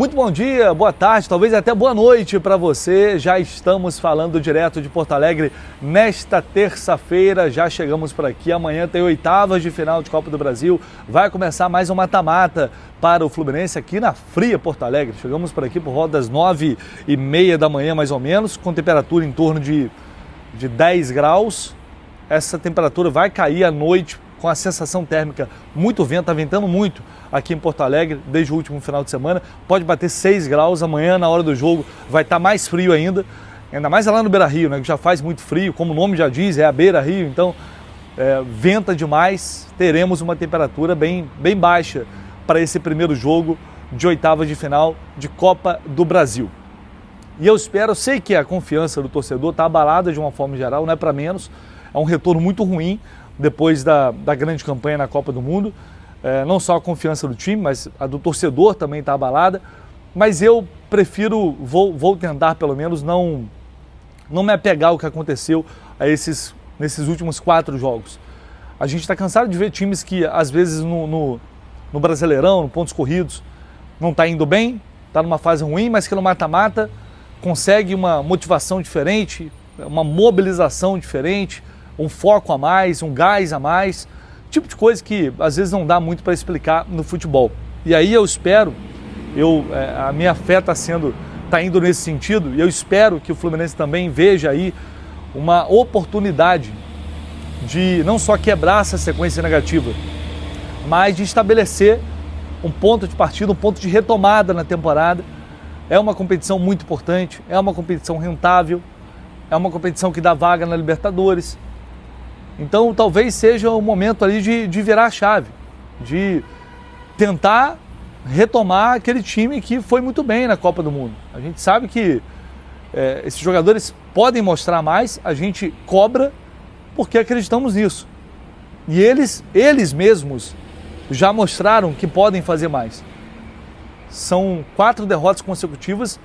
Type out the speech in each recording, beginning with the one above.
Muito bom dia, boa tarde, talvez até boa noite para você. Já estamos falando direto de Porto Alegre nesta terça-feira. Já chegamos por aqui. Amanhã tem oitavas de final de Copa do Brasil. Vai começar mais um mata-mata para o Fluminense aqui na fria Porto Alegre. Chegamos por aqui por volta das 9h30 da manhã, mais ou menos, com temperatura em torno de 10 graus. Essa temperatura vai cair à noite com a sensação térmica muito vento, está ventando muito aqui em Porto Alegre desde o último final de semana. Pode bater 6 graus, amanhã na hora do jogo vai estar mais frio ainda mais lá no Beira-Rio, né, que já faz muito frio, como o nome já diz, é a Beira-Rio, então venta demais, teremos uma temperatura bem baixa para esse primeiro jogo de oitavas de final de Copa do Brasil. E eu sei que a confiança do torcedor está abalada de uma forma geral, não é para menos, é um retorno muito ruim depois da grande campanha na Copa do Mundo. Não só a confiança do time, mas a do torcedor também está abalada. Mas eu prefiro, vou tentar pelo menos não me apegar ao que aconteceu nesses últimos 4 jogos. A gente está cansado de ver times que às vezes no Brasileirão, no pontos corridos, não está indo bem, está numa fase ruim, mas que no mata-mata consegue uma motivação diferente, uma mobilização diferente, um foco a mais, um gás a mais, tipo de coisa que às vezes não dá muito para explicar no futebol. E aí eu espero, a minha fé está indo nesse sentido, e eu espero que o Fluminense também veja aí uma oportunidade de não só quebrar essa sequência negativa, mas de estabelecer um ponto de partida, um ponto de retomada na temporada. É uma competição muito importante, é uma competição rentável, é uma competição que dá vaga na Libertadores. Então talvez seja o momento ali de virar a chave, de tentar retomar aquele time que foi muito bem na Copa do Mundo. A gente sabe que esses jogadores podem mostrar mais, a gente cobra porque acreditamos nisso. E eles mesmos já mostraram que podem fazer mais. São 4 derrotas consecutivas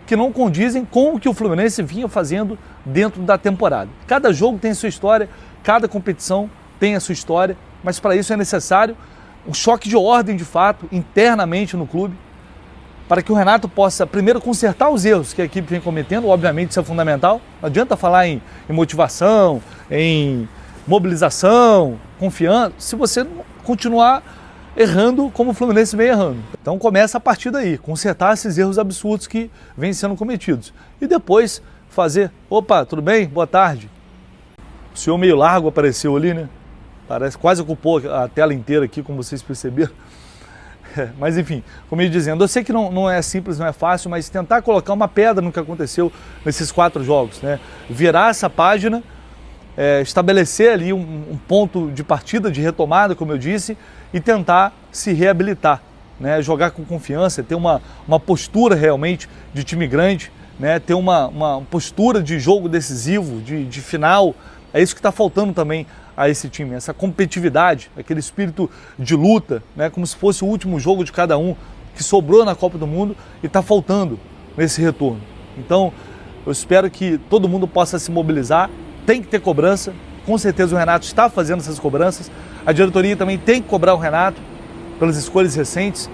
que não condizem com o que o Fluminense vinha fazendo dentro da temporada. Cada jogo tem a sua história, cada competição tem a sua história, mas para isso é necessário um choque de ordem, de fato, internamente no clube, para que o Renato possa, primeiro, consertar os erros que a equipe vem cometendo. Obviamente isso é fundamental, não adianta falar em motivação, em mobilização, confiança, se você continuar errando como o Fluminense vem errando. Então começa a partir daí, consertar esses erros absurdos que vêm sendo cometidos. E depois fazer, opa, tudo bem? Boa tarde. O senhor meio largo apareceu ali, né? Parece, quase ocupou a tela inteira aqui, como vocês perceberam. Mas enfim, como eu ia dizendo, eu sei que não é simples, não é fácil, mas tentar colocar uma pedra no que aconteceu nesses 4 jogos, né? Virar essa página, estabelecer ali um ponto de partida, de retomada, como eu disse, e tentar se reabilitar, né? Jogar com confiança, ter uma postura realmente de time grande, né? Ter uma postura de jogo decisivo, de final. É isso que está faltando também a esse time, essa competitividade, aquele espírito de luta, né? Como se fosse o último jogo de cada um, que sobrou na Copa do Mundo e está faltando nesse retorno. Então, eu espero que todo mundo possa se mobilizar, tem que ter cobrança, com certeza o Renato está fazendo essas cobranças, a diretoria também tem que cobrar o Renato pelas escolhas recentes,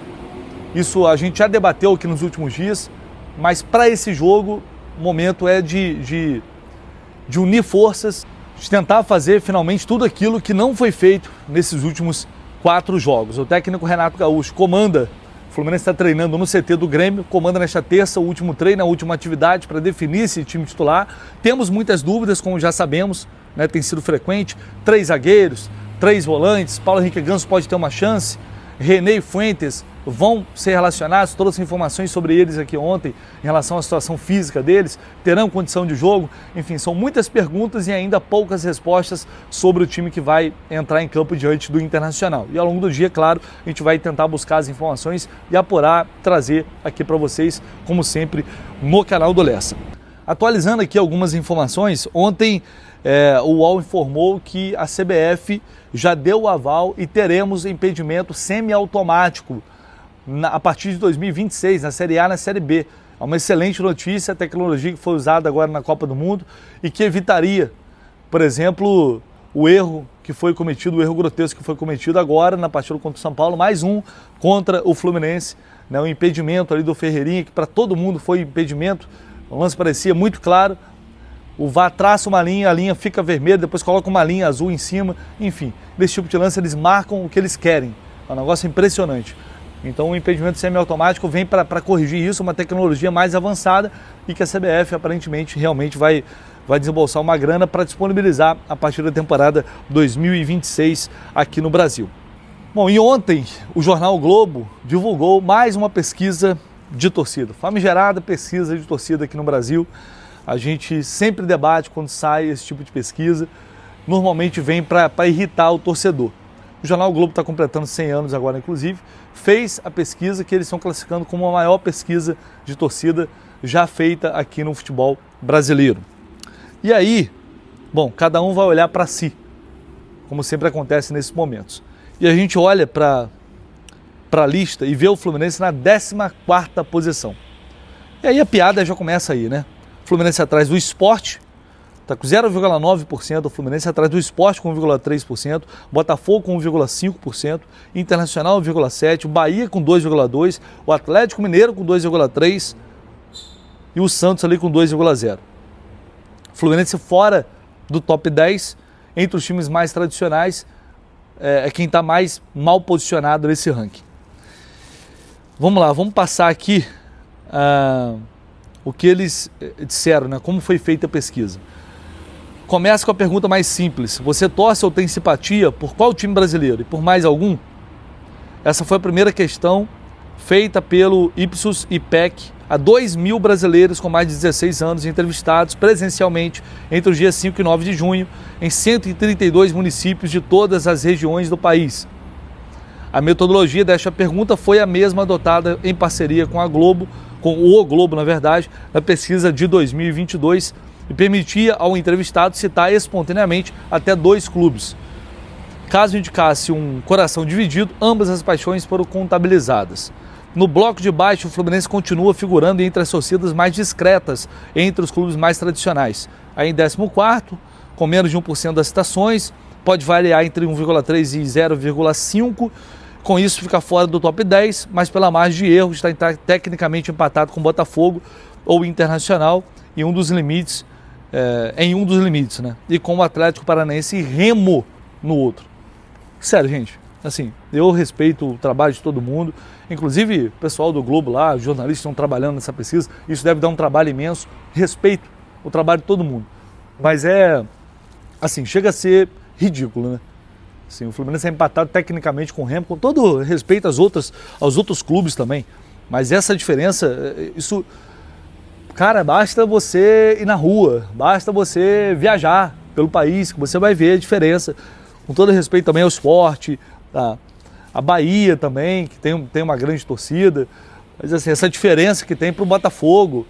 isso a gente já debateu aqui nos últimos dias, mas para esse jogo, o momento é de unir forças, de tentar fazer finalmente tudo aquilo que não foi feito nesses últimos 4 jogos. O técnico Renato Gaúcho comanda, o Fluminense está treinando no CT do Grêmio, comanda nesta terça o último treino, a última atividade para definir esse time titular. Temos muitas dúvidas, como já sabemos, né, tem sido frequente, 3 zagueiros, 3 volantes, Paulo Henrique Ganso pode ter uma chance, René e Fuentes vão ser relacionados, trouxe informações sobre eles aqui ontem em relação à situação física deles, terão condição de jogo, enfim, são muitas perguntas e ainda poucas respostas sobre o time que vai entrar em campo diante do Internacional. E ao longo do dia, claro, a gente vai tentar buscar as informações e apurar, trazer aqui para vocês, como sempre, no canal do Lessa. Atualizando aqui algumas informações, ontem o UOL informou que a CBF já deu o aval e teremos impedimento semiautomático a partir de 2026, na Série A e na Série B. É uma excelente notícia, a tecnologia que foi usada agora na Copa do Mundo e que evitaria, por exemplo, o erro que que foi cometido, o erro grotesco que foi cometido agora na partida contra o São Paulo, mais um contra o Fluminense, né, o impedimento ali do Ferreirinha, que para todo mundo foi impedimento, o lance parecia muito claro, o VAR traça uma linha, a linha fica vermelha, depois coloca uma linha azul em cima, enfim, desse tipo de lance eles marcam o que eles querem, é um negócio impressionante. Então o impedimento semiautomático vem para corrigir isso, uma tecnologia mais avançada e que a CBF aparentemente realmente vai desembolsar uma grana para disponibilizar a partir da temporada 2026 aqui no Brasil. Bom, e ontem o jornal o Globo divulgou mais uma pesquisa de torcida, famigerada pesquisa de torcida aqui no Brasil. A gente sempre debate quando sai esse tipo de pesquisa, normalmente vem para irritar o torcedor. O jornal o Globo está completando 100 anos agora, inclusive, fez a pesquisa que eles estão classificando como a maior pesquisa de torcida já feita aqui no futebol brasileiro. E aí, bom, cada um vai olhar para si, como sempre acontece nesses momentos. E a gente olha para a lista e vê o Fluminense na 14ª posição. E aí a piada já começa aí, né? O Fluminense atrás do Sport, está com 0,9%, o Fluminense atrás do Sport com 1,3%, Botafogo com 1,5%, Internacional 1,7%, o Bahia com 2,2%, o Atlético Mineiro com 2,3% e o Santos ali com 2,0%. Fluminense fora do top 10, entre os times mais tradicionais, é quem está mais mal posicionado nesse ranking. Vamos lá, vamos passar aqui o que eles disseram, né? Como foi feita a pesquisa. Começa com a pergunta mais simples. Você torce ou tem simpatia por qual time brasileiro e por mais algum? Essa foi a primeira questão feita pelo Ipsos IPEC a 2.000 brasileiros com mais de 16 anos entrevistados presencialmente entre os dias 5 e 9 de junho em 132 municípios de todas as regiões do país. A metodologia desta pergunta foi a mesma adotada em parceria com a Globo, com o Globo, na verdade, na pesquisa de 2022 e permitia ao entrevistado citar espontaneamente até 2 clubes. Caso indicasse um coração dividido, ambas as paixões foram contabilizadas. No bloco de baixo, o Fluminense continua figurando entre as torcidas mais discretas entre os clubes mais tradicionais. Aí em 14º, com menos de 1% das citações, pode variar entre 1,3% e 0,5%. Com isso fica fora do top 10, mas pela margem de erro está tecnicamente empatado com Botafogo ou Internacional em um dos limites, né? E com o Atlético Paranaense e Remo no outro. Sério, gente, assim, eu respeito o trabalho de todo mundo, inclusive o pessoal do Globo lá, os jornalistas estão trabalhando nessa pesquisa, isso deve dar um trabalho imenso, respeito o trabalho de todo mundo, mas assim, chega a ser ridículo, né? Assim, o Fluminense é empatado tecnicamente com o Remo, com todo respeito aos outros clubes também, mas essa diferença, isso, cara, basta você ir na rua, basta você viajar pelo país, que você vai ver a diferença. Com todo respeito também ao Sport, a Bahia também, que tem uma grande torcida, mas assim, essa diferença que tem para o Botafogo,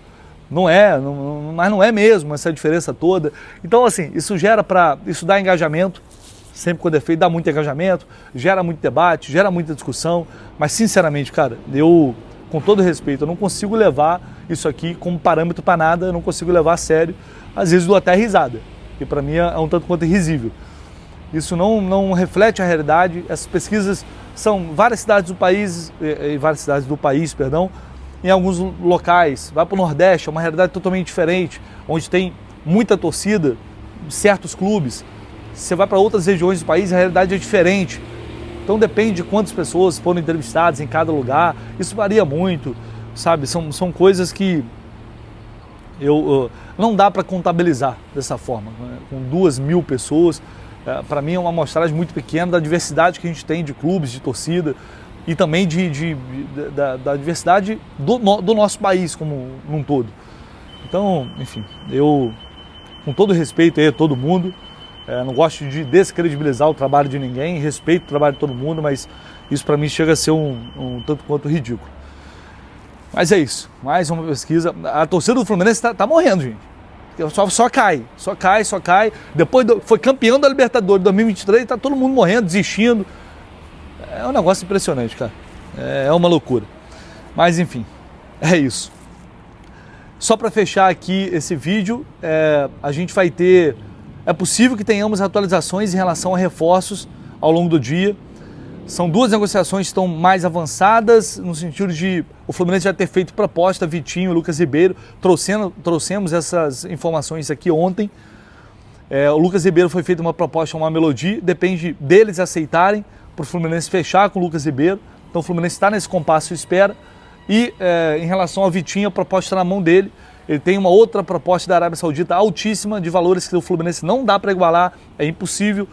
mas não é mesmo essa diferença toda. Então assim, isso dá engajamento, sempre quando é feito, dá muito engajamento, gera muito debate, gera muita discussão, mas sinceramente, cara, eu, com todo respeito, eu não consigo levar isso aqui como parâmetro para nada, eu não consigo levar a sério, às vezes dou até risada, que para mim é um tanto quanto irrisível. Isso não reflete a realidade. Essas pesquisas são várias cidades do país, em alguns locais. Vai para o Nordeste, é uma realidade totalmente diferente, onde tem muita torcida de certos clubes. Se você vai para outras regiões do país, a realidade é diferente. Então depende de quantas pessoas foram entrevistadas em cada lugar. Isso varia muito, sabe? São coisas que não dá para contabilizar dessa forma, né? Com 2.000 pessoas. Para mim é uma amostragem muito pequena da diversidade que a gente tem de clubes, de torcida e também da diversidade do nosso país como um todo. Então, enfim, eu, com todo respeito aí a todo mundo, não gosto de descredibilizar o trabalho de ninguém, respeito o trabalho de todo mundo, mas isso para mim chega a ser um tanto quanto ridículo. Mas é isso, mais uma pesquisa. A torcida do Fluminense tá morrendo, gente. Só cai. Depois foi campeão da Libertadores 2023 e tá todo mundo morrendo, desistindo. É um negócio impressionante, cara. É uma loucura. Mas enfim, é isso. Só para fechar aqui esse vídeo, a gente vai ter É possível que tenhamos atualizações em relação a reforços ao longo do dia. São duas negociações que estão mais avançadas, no sentido de o Fluminense já ter feito proposta, Vitinho e Lucas Ribeiro. Trouxemos essas informações aqui ontem. O Lucas Ribeiro foi feita uma proposta, uma Mamelodi, depende deles aceitarem para o Fluminense fechar com o Lucas Ribeiro. Então o Fluminense está nesse compasso de espera. E em relação ao Vitinho, a proposta está na mão dele. Ele tem uma outra proposta da Arábia Saudita altíssima, de valores que o Fluminense não dá para igualar, é impossível.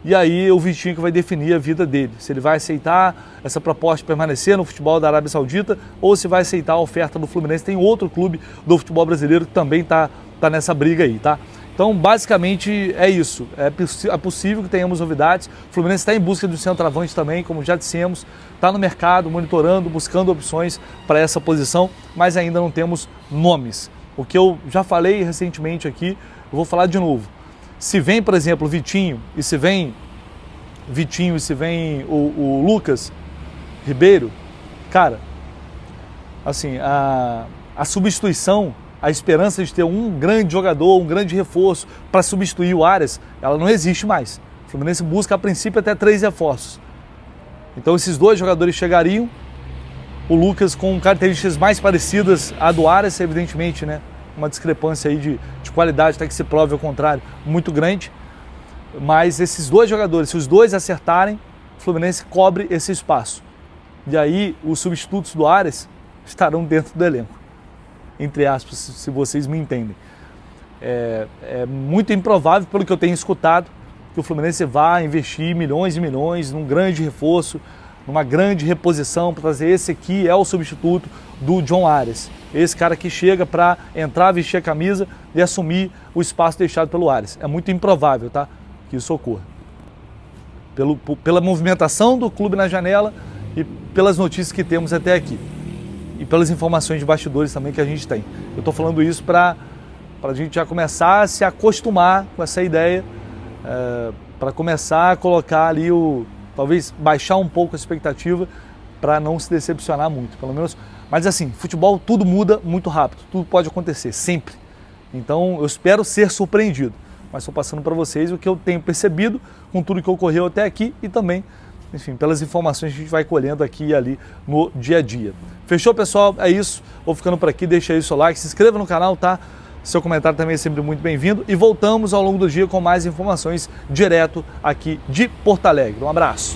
E aí o Vitinho que vai definir a vida dele, se ele vai aceitar essa proposta de permanecer no futebol da Arábia Saudita ou se vai aceitar a oferta do Fluminense. Tem outro clube do futebol brasileiro que também tá nessa briga aí, tá? Então, basicamente, é isso. É possível que tenhamos novidades. O Fluminense está em busca de um centroavante também, como já dissemos. Está no mercado, monitorando, buscando opções para essa posição, mas ainda não temos nomes. O que eu já falei recentemente aqui, eu vou falar de novo. Se vem, por exemplo, Vitinho e se vem o Lucas Ribeiro, cara, assim, a substituição, a esperança de ter um grande jogador, um grande reforço para substituir o Arias, ela não existe mais. O Fluminense busca, a princípio, até 3 reforços. Então esses 2 jogadores chegariam, o Lucas com características mais parecidas à do Arias, evidentemente, né? Uma discrepância aí de qualidade, até que se prove ao contrário, muito grande. Mas esses 2 jogadores, se os 2 acertarem, o Fluminense cobre esse espaço. E aí os substitutos do Arias estarão dentro do elenco. Entre aspas, se vocês me entendem. É muito improvável, pelo que eu tenho escutado, que o Fluminense vá investir milhões e milhões num grande reforço, numa grande reposição para trazer esse aqui, é o substituto do John Arias. Esse cara que chega para entrar, vestir a camisa e assumir o espaço deixado pelo Arias. É muito improvável, tá, que isso ocorra. Pela movimentação do clube na janela e pelas notícias que temos até aqui. E pelas informações de bastidores também que a gente tem. Eu estou falando isso para a gente já começar a se acostumar com essa ideia, para começar a colocar ali talvez baixar um pouco a expectativa para não se decepcionar muito, pelo menos. Mas assim, futebol tudo muda muito rápido, tudo pode acontecer, sempre. Então eu espero ser surpreendido, mas estou passando para vocês o que eu tenho percebido com tudo que ocorreu até aqui e também, enfim, pelas informações que a gente vai colhendo aqui e ali no dia a dia. Fechou, pessoal? É isso. Vou ficando por aqui, deixa aí o seu like, se inscreva no canal, tá? Seu comentário também é sempre muito bem-vindo e voltamos ao longo do dia com mais informações direto aqui de Porto Alegre. Um abraço.